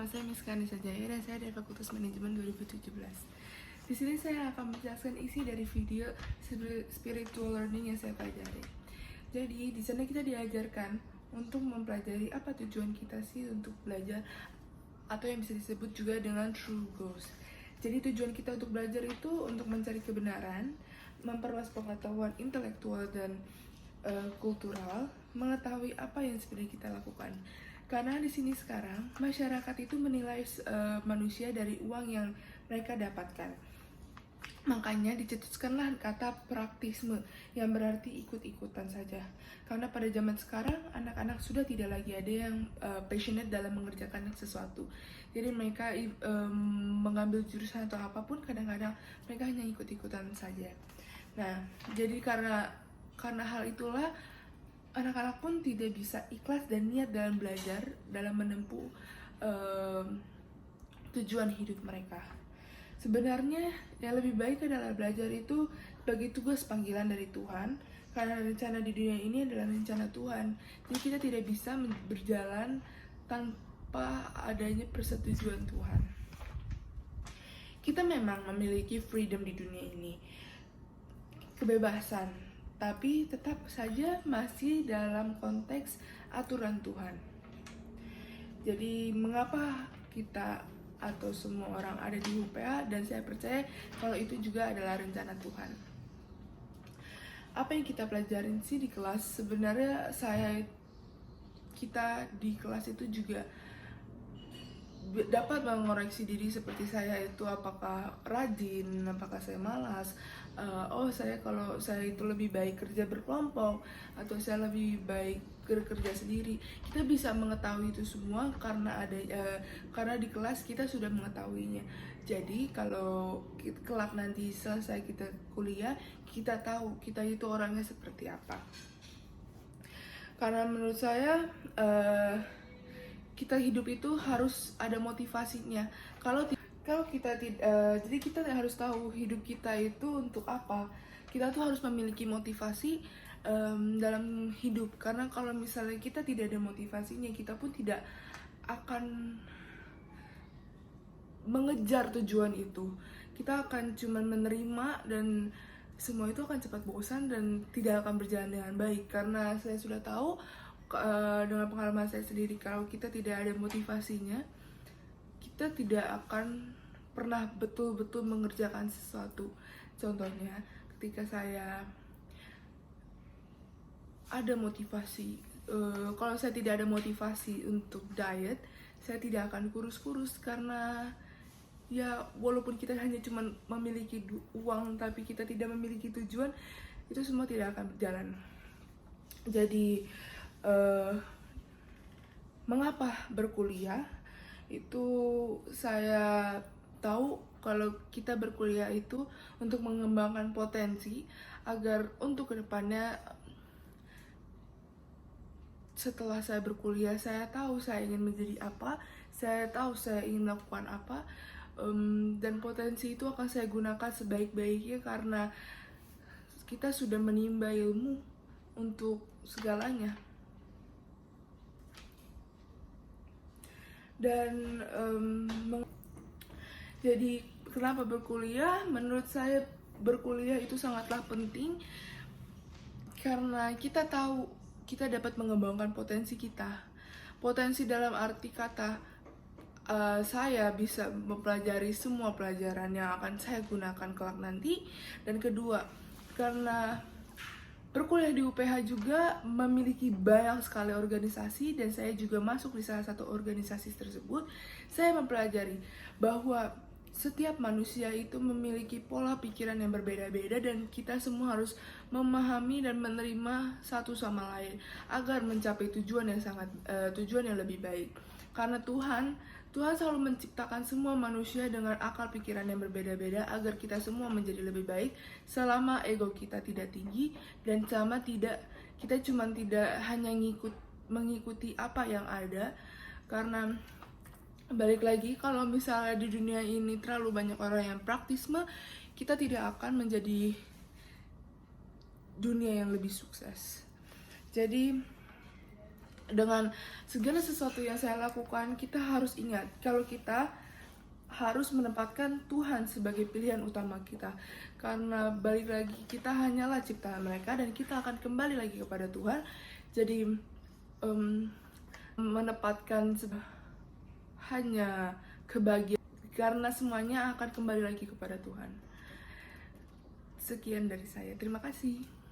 nama saya Miss Kanisa Jaya dan saya dari Fakultas Manajemen 2017. Di sini saya akan menjelaskan isi dari video spiritual learning yang saya pelajari. Jadi di sana kita diajarkan untuk mempelajari apa tujuan kita sih untuk belajar, atau yang bisa disebut juga dengan true goals. Jadi tujuan kita untuk belajar itu untuk mencari kebenaran, memperluas pengetahuan intelektual dan kultural, mengetahui apa yang sebenarnya kita lakukan. Karena di sini sekarang masyarakat itu menilai manusia dari uang yang mereka dapatkan. Makanya dicetuskanlah kata praktisme yang berarti ikut-ikutan saja. Karena pada zaman sekarang anak-anak sudah tidak lagi ada yang passionate dalam mengerjakan sesuatu. Jadi mereka mengambil jurusan atau apapun, kadang-kadang mereka hanya ikut-ikutan saja. Nah, jadi karena hal itulah anak-anak pun tidak bisa ikhlas dan niat dalam belajar, dalam menempuh tujuan hidup mereka. Sebenarnya yang lebih baik adalah belajar itu sebagai tugas panggilan dari Tuhan, karena rencana di dunia ini adalah rencana Tuhan. Jadi kita tidak bisa berjalan tanpa adanya persetujuan Tuhan. Kita memang memiliki freedom di dunia ini, kebebasan, tapi tetap saja masih dalam konteks aturan Tuhan. Jadi mengapa kita atau semua orang ada di UPA, dan saya percaya kalau itu juga adalah rencana Tuhan. Apa yang kita pelajarin sih di kelas? Sebenarnya kita di kelas itu juga dapat mengoreksi diri seperti saya itu apakah rajin, apakah saya malas, kalau saya itu lebih baik kerja berkelompok atau saya lebih baik kerja sendiri. Kita bisa mengetahui itu semua karena di kelas kita sudah mengetahuinya. Jadi kalau kelak nanti selesai kita kuliah, kita tahu kita itu orangnya seperti apa. Karena menurut saya kita hidup itu harus ada motivasinya. Jadi kita harus tahu hidup kita itu untuk apa. Kita tuh harus memiliki motivasi dalam hidup. Karena kalau misalnya kita tidak ada motivasinya, kita pun tidak akan mengejar tujuan itu. Kita akan cuma menerima dan semua itu akan cepat bosan dan tidak akan berjalan dengan baik. Karena saya sudah tahu dengan pengalaman saya sendiri, kalau kita tidak ada motivasinya, kita tidak akan pernah betul-betul mengerjakan sesuatu. Contohnya, ketika saya ada motivasi, kalau saya tidak ada motivasi untuk diet, saya tidak akan kurus-kurus. Karena ya walaupun kita hanya cuma memiliki uang tapi kita tidak memiliki tujuan, itu semua tidak akan berjalan. Jadi mengapa berkuliah? Itu saya tahu kalau kita berkuliah itu untuk mengembangkan potensi agar untuk kedepannya, setelah saya berkuliah, saya tahu saya ingin menjadi apa, saya tahu saya ingin melakukan apa, dan potensi itu akan saya gunakan sebaik-baiknya karena kita sudah menimba ilmu untuk segalanya. Dan jadi kenapa berkuliah? Menurut saya berkuliah itu sangatlah penting karena kita tahu kita dapat mengembangkan potensi kita. Potensi dalam arti kata saya bisa mempelajari semua pelajaran yang akan saya gunakan kelak nanti. Dan kedua, karena berkuliah di UPH juga memiliki banyak sekali organisasi dan saya juga masuk di salah satu organisasi tersebut. Saya mempelajari bahwa setiap manusia itu memiliki pola pikiran yang berbeda-beda dan kita semua harus memahami dan menerima satu sama lain agar mencapai tujuan yang lebih baik. Karena Tuhan selalu menciptakan semua manusia dengan akal pikiran yang berbeda-beda agar kita semua menjadi lebih baik selama ego kita tidak tinggi dan kita cuma tidak hanya mengikuti apa yang ada. Karena balik lagi, kalau misalnya di dunia ini terlalu banyak orang yang praktisme, kita tidak akan menjadi dunia yang lebih sukses. Jadi Dengan segala sesuatu yang saya lakukan, kita harus ingat kalau kita harus menempatkan Tuhan sebagai pilihan utama kita. Karena balik lagi, kita hanyalah ciptaan mereka dan kita akan kembali lagi kepada Tuhan. Jadi menempatkan hanya kebahagiaan, karena semuanya akan kembali lagi kepada Tuhan. Sekian dari saya. Terima kasih.